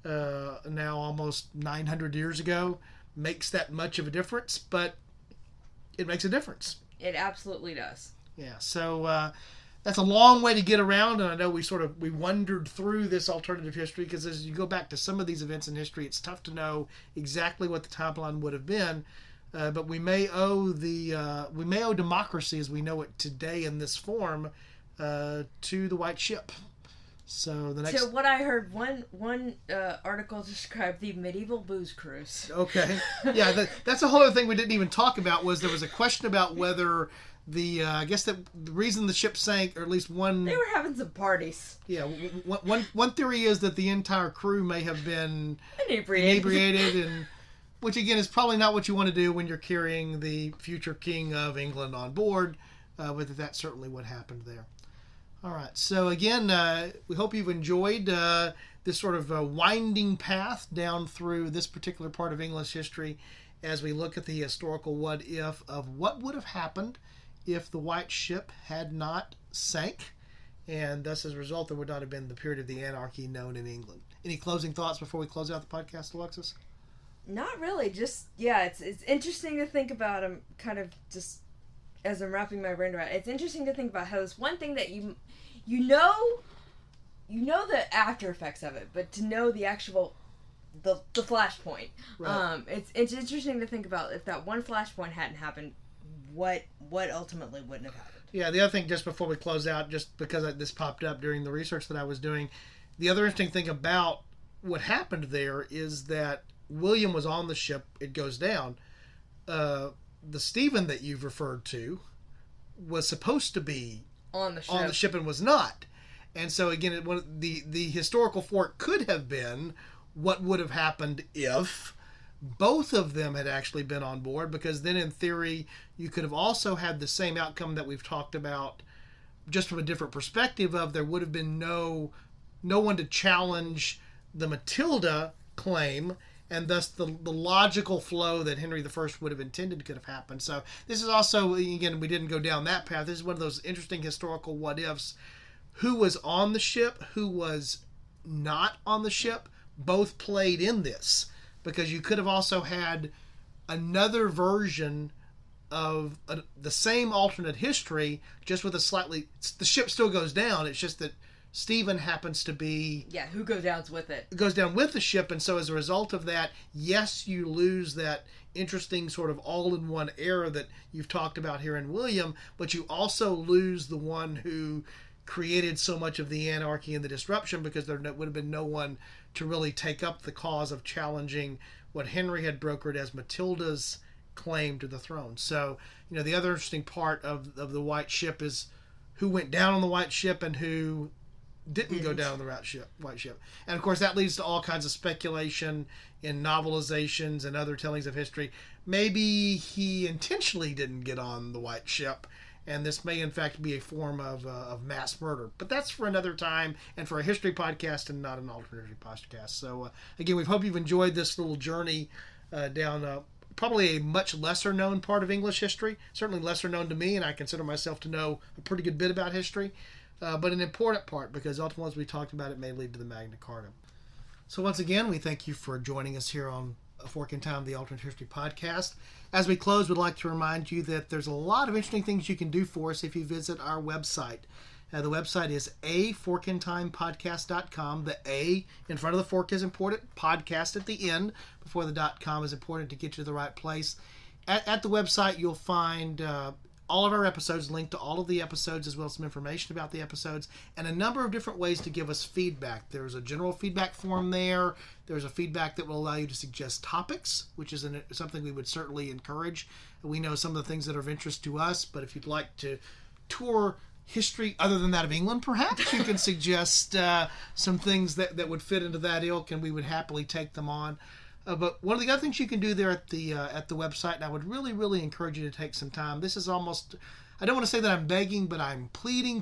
now almost 900 years ago makes that much of a difference, but it makes a difference. It absolutely does. Yeah. So that's a long way to get around, and I know we wandered through this alternative history because as you go back to some of these events in history, it's tough to know exactly what the timeline would have been. But we may owe democracy as we know it today in this form to the White Ship. So what I heard, one article described the medieval booze cruise. Okay, yeah, that's a whole other thing we didn't even talk about. Was there was a question about whether I guess that the reason the ship sank, or at least one, they were having some parties. Yeah, one theory is that the entire crew may have been inebriated and. Which, again, is probably not what you want to do when you're carrying the future king of England on board, but that's certainly what happened there. All right. So, again, we hope you've enjoyed this sort of winding path down through this particular part of English history as we look at the historical what-if of what would have happened if the White Ship had not sank, and thus, as a result, there would not have been the period of the anarchy known in England. Any closing thoughts before we close out the podcast, Alexis? Not really. Just, it's interesting to think about them kind of just as I'm wrapping my brain around it. It's interesting to think about how this one thing that you know the after effects of it, but to know the actual, the flashpoint. Right. It's interesting to think about if that one flashpoint hadn't happened, what ultimately wouldn't have happened. Yeah, the other thing, just before we close out, just because this popped up during the research that I was doing, the other interesting thing about what happened there is that William was on the ship. It goes down. The Stephen that you've referred to was supposed to be on the ship and was not. And so again, the historical fork could have been what would have happened if both of them had actually been on board, because then in theory you could have also had the same outcome that we've talked about, just from a different perspective of there would have been no one to challenge the Matilda claim, and thus the logical flow that Henry I would have intended could have happened. So this is also, again, we didn't go down that path. This is one of those interesting historical what-ifs. Who was on the ship, who was not on the ship, both played in this. Because you could have also had another version of the same alternate history, just with the ship still goes down. It's just that Stephen happens to be... Yeah, who goes down with it? Goes down with the ship, and so as a result of that, yes, you lose that interesting sort of all-in-one era that you've talked about here in William, but you also lose the one who created so much of the anarchy and the disruption, because there would have been no one to really take up the cause of challenging what Henry had brokered as Matilda's claim to the throne. So, the other interesting part of the White Ship is who went down on the White Ship and who didn't go down on the White Ship. And of course that leads to all kinds of speculation in novelizations and other tellings of history. Maybe he intentionally didn't get on the White Ship, and this may in fact be a form of mass murder. But that's for another time and for a history podcast and not an alternate history podcast. So again, we hope you've enjoyed this little journey down probably a much lesser known part of English history. Certainly lesser known to me, and I consider myself to know a pretty good bit about history. But an important part, because ultimately, as we talked about, it may lead to the Magna Carta. So once again, we thank you for joining us here on A Fork in Time, the Alternate History Podcast. As we close, we'd like to remind you that there's a lot of interesting things you can do for us if you visit our website. The website is aforkintimepodcast.com. The A in front of the fork is important. Podcast at the end before the .com is important to get you to the right place. At the website, you'll find... all of our episodes, linked to all of the episodes, as well as some information about the episodes, and a number of different ways to give us feedback. There's a general feedback form there. There's a feedback that will allow you to suggest topics, which is something we would certainly encourage. We know some of the things that are of interest to us, but if you'd like to tour history other than that of England, perhaps, you can suggest some things that would fit into that ilk, and we would happily take them on. But one of the other things you can do there at the website, and I would really, really encourage you to take some time. This is almost, I don't want to say that I'm begging, but I'm pleading,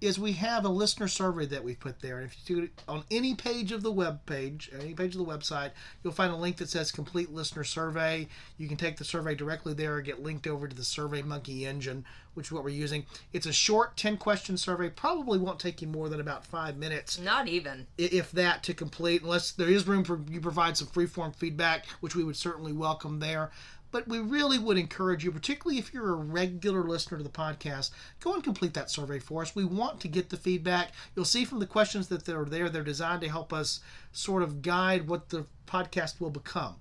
is we have a listener survey that we've put there. And if you do it on any page of the web page, any page of the website, you'll find a link that says Complete Listener Survey. You can take the survey directly there or get linked over to the SurveyMonkey engine, which is what we're using. It's a short 10-question survey. Probably won't take you more than about 5 minutes. Not even. If that, to complete, unless there is room for you provide some free-form feedback, which we would certainly welcome there. But we really would encourage you, particularly if you're a regular listener to the podcast, go and complete that survey for us. We want to get the feedback. You'll see from the questions that are there, they're designed to help us sort of guide what the podcast will become.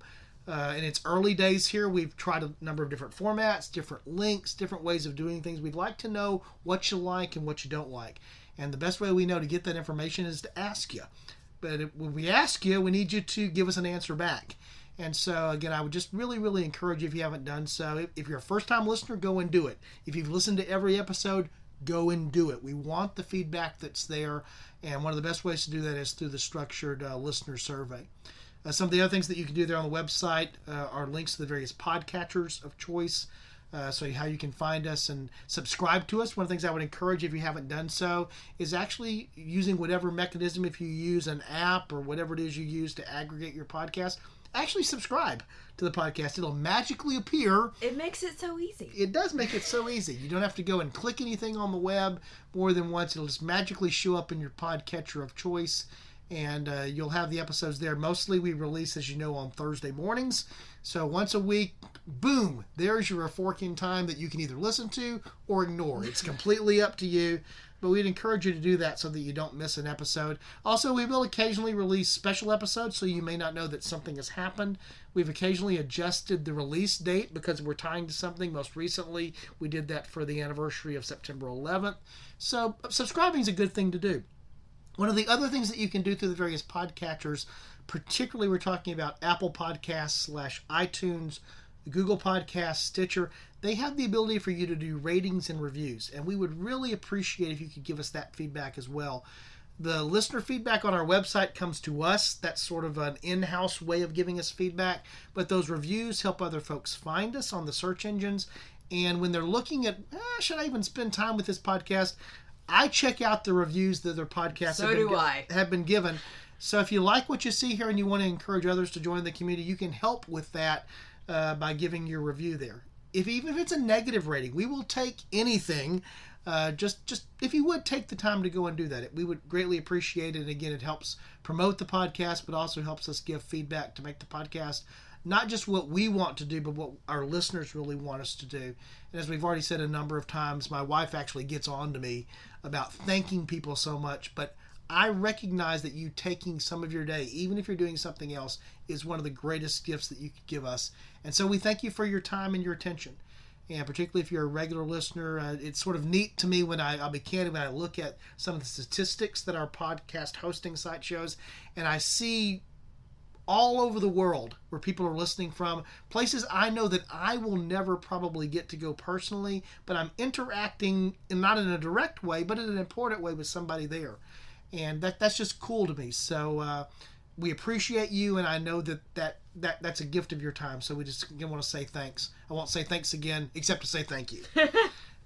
In its early days here, we've tried a number of different formats, different links, different ways of doing things. We'd like to know what you like and what you don't like. And the best way we know to get that information is to ask you. But when we ask you, we need you to give us an answer back. And so, again, I would just really, really encourage you, if you haven't done so, if you're a first-time listener, go and do it. If you've listened to every episode, go and do it. We want the feedback that's there, and one of the best ways to do that is through the structured listener survey. Some of the other things that you can do there on the website are links to the various podcatchers of choice, so how you can find us and subscribe to us. One of the things I would encourage, if you haven't done so, is actually using whatever mechanism, if you use an app or whatever it is you use to aggregate your podcast, actually subscribe to the podcast. It'll magically appear. It makes it so easy. It does make it so easy. You don't have to go and click anything on the web more than once. It'll just magically show up in your podcatcher of choice, and you'll have the episodes there. Mostly we release, as you know, on Thursday mornings. So once a week, boom, there's your A Fork in Time that you can either listen to or ignore. It's completely up to you. But we'd encourage you to do that so that you don't miss an episode. Also, we will occasionally release special episodes, so you may not know that something has happened. We've occasionally adjusted the release date because we're tying to something. Most recently, we did that for the anniversary of September 11th. So subscribing is a good thing to do. One of the other things that you can do through the various podcatchers, particularly we're talking about Apple Podcasts / iTunes, Google Podcasts, Stitcher, they have the ability for you to do ratings and reviews, and we would really appreciate if you could give us that feedback as well. The listener feedback on our website comes to us. That's sort of an in-house way of giving us feedback, but those reviews help other folks find us on the search engines, and when they're looking at, should I even spend time with this podcast, I check out the reviews that their podcasts have been given. So if you like what you see here and you want to encourage others to join the community, you can help with that by giving your review there. Even if it's a negative rating, we will take anything. Just if you would take the time to go and do that, we would greatly appreciate it. Again, it helps promote the podcast, but also helps us give feedback to make the podcast not just what we want to do, but what our listeners really want us to do. And as we've already said a number of times, my wife actually gets on to me about thanking people so much, but I recognize that you taking some of your day, even if you're doing something else, is one of the greatest gifts that you could give us. And so we thank you for your time and your attention. And particularly if you're a regular listener, it's sort of neat to me when I'll be candid, when I look at some of the statistics that our podcast hosting site shows, and I see all over the world where people are listening from, places I know that I will never probably get to go personally, but I'm interacting, not in a direct way, but in an important way with somebody there. And that's just cool to me. So we appreciate you, and I know that's a gift of your time. So we just want to say thanks. I won't say thanks again, except to say thank you.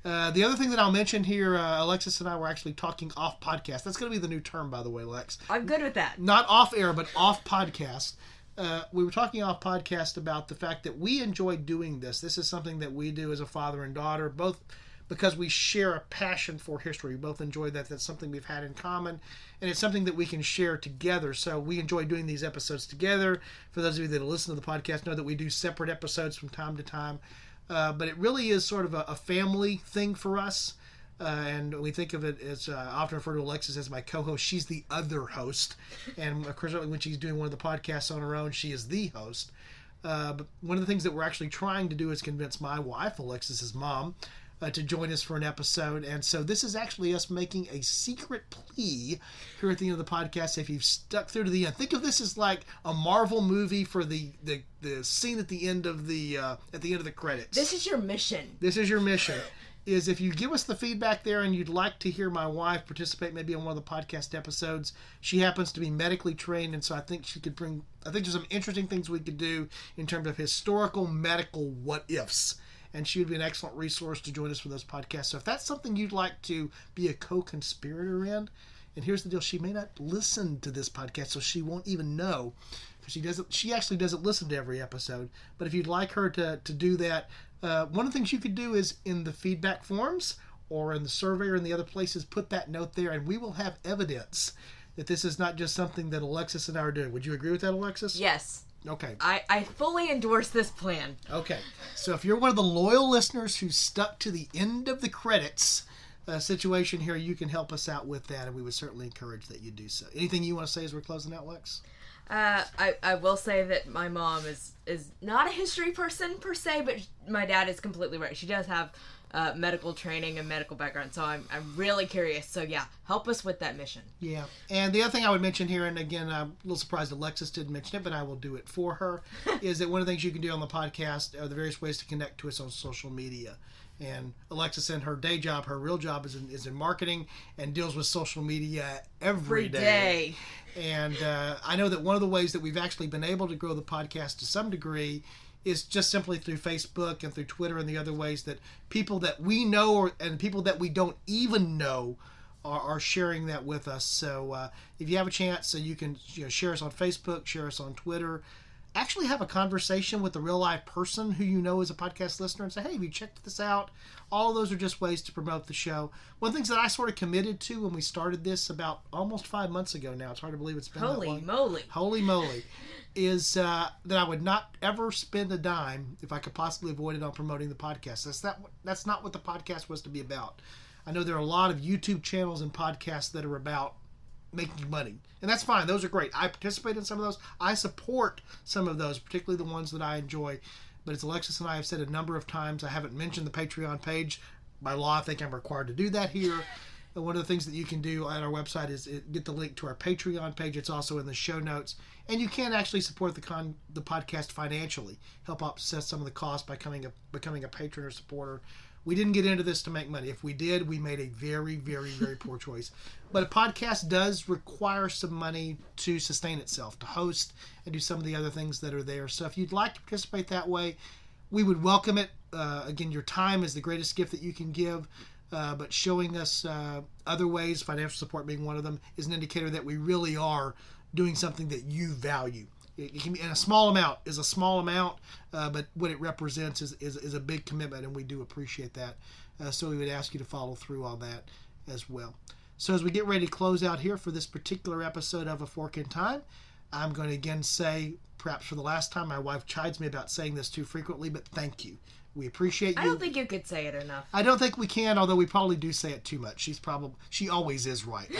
The other thing that I'll mention here, Alexis and I were actually talking off podcast. That's going to be the new term, by the way, Lex. I'm good with that. Not off air, but off podcast. We were talking off podcast about the fact that we enjoy doing this. This is something that we do as a father and daughter, both because we share a passion for history. We both enjoy that. That's something we've had in common, and it's something that we can share together. So we enjoy doing these episodes together. For those of you that listen to the podcast know that we do separate episodes from time to time. But it really is sort of a family thing for us. And we think of it as, I often refer to Alexis as my co-host. She's the other host. And of course, when she's doing one of the podcasts on her own, she is the host. But one of the things that we're actually trying to do is convince my wife, Alexis's mom, to join us for an episode. And so this is actually us making a secret plea here at the end of the podcast. If you've stuck through to the end, think of this as like a Marvel movie for the scene at the end of the credits. This is your mission. This is your mission. Is if you give us the feedback there and you'd like to hear my wife participate maybe on one of the podcast episodes. She happens to be medically trained, and so I think there's some interesting things we could do in terms of historical medical what ifs. And she would be an excellent resource to join us for those podcasts. So if that's something you'd like to be a co-conspirator in, and here's the deal, she may not listen to this podcast, so she won't even know. She actually doesn't listen to every episode. But if you'd like her to do that, one of the things you could do is in the feedback forms or in the survey or in the other places, put that note there, and we will have evidence that this is not just something that Alexis and I are doing. Would you agree with that, Alexis? Yes. Okay. I fully endorse this plan. Okay. So if you're one of the loyal listeners who stuck to the end of the credits situation here, you can help us out with that, and we would certainly encourage that you do so. Anything you want to say as we're closing out, Lex? I will say that my mom is not a history person per se, but my dad is completely right. She does have medical training and medical background, so I'm really curious. So yeah, help us with that mission. Yeah, and the other thing I would mention here, and again, I'm a little surprised Alexis didn't mention it, but I will do it for her, is that one of the things you can do on the podcast are the various ways to connect to us on social media. And Alexis, in her day job, her real job is in marketing and deals with social media every day. And I know that one of the ways that we've actually been able to grow the podcast to some degree is just simply through Facebook and through Twitter and the other ways that people that we know and people that we don't even know are sharing that with us. So if you have a chance, so you can share us on Facebook, share us on Twitter. Actually have a conversation with a real live person who you know is a podcast listener and say, hey, have you checked this out? All of those are just ways to promote the show. One of the things that I sort of committed to when we started this about almost 5 months ago now, it's hard to believe it's been that long. Holy moly. Is that I would not ever spend a dime if I could possibly avoid it on promoting the podcast. That's not what the podcast was to be about. I know there are a lot of YouTube channels and podcasts that are about making money, and that's fine. Those are great. I participate in some of those. I support some of those, particularly the ones that I enjoy. But as Alexis and I have said a number of times, I haven't mentioned the Patreon page. By law, I think I'm required to do that here. And one of the things that you can do at our website is get the link to our Patreon page. It's also in the show notes. And you can actually support the podcast financially. Help offset some of the costs by becoming a patron or supporter. We didn't get into this to make money. If we did, we made a very, very, very poor choice. But a podcast does require some money to sustain itself, to host and do some of the other things that are there. So if you'd like to participate that way, we would welcome it. Again, your time is the greatest gift that you can give. But showing us other ways, financial support being one of them, is an indicator that we really are doing something that you value. It can be, and a small amount is a small amount, but what it represents is a big commitment, and we do appreciate that. So we would ask you to follow through on that as well. So as we get ready to close out here for this particular episode of A Fork in Time, I'm going to again say, perhaps for the last time, my wife chides me about saying this too frequently, but thank you. We appreciate you. I don't think you could say it enough. I don't think we can, although we probably do say it too much. She always is right.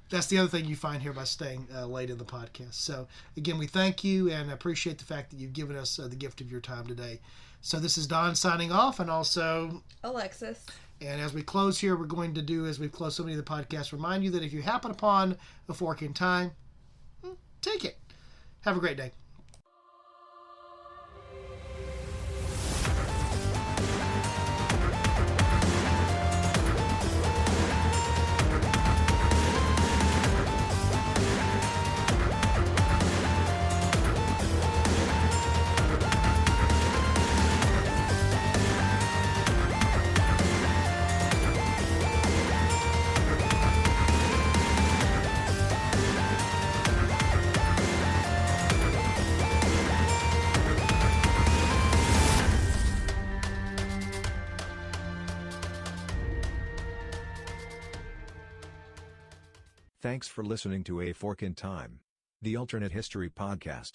That's the other thing you find here by staying late in the podcast. So again, we thank you and appreciate the fact that you've given us the gift of your time today. So this is Don signing off, and also Alexis. And as we close here, we're going to do, as we've closed so many of the podcasts, remind you that if you happen upon a fork in time, take it. Have a great day. Thanks for listening to A Fork in Time, the alternate history podcast.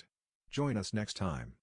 Join us next time.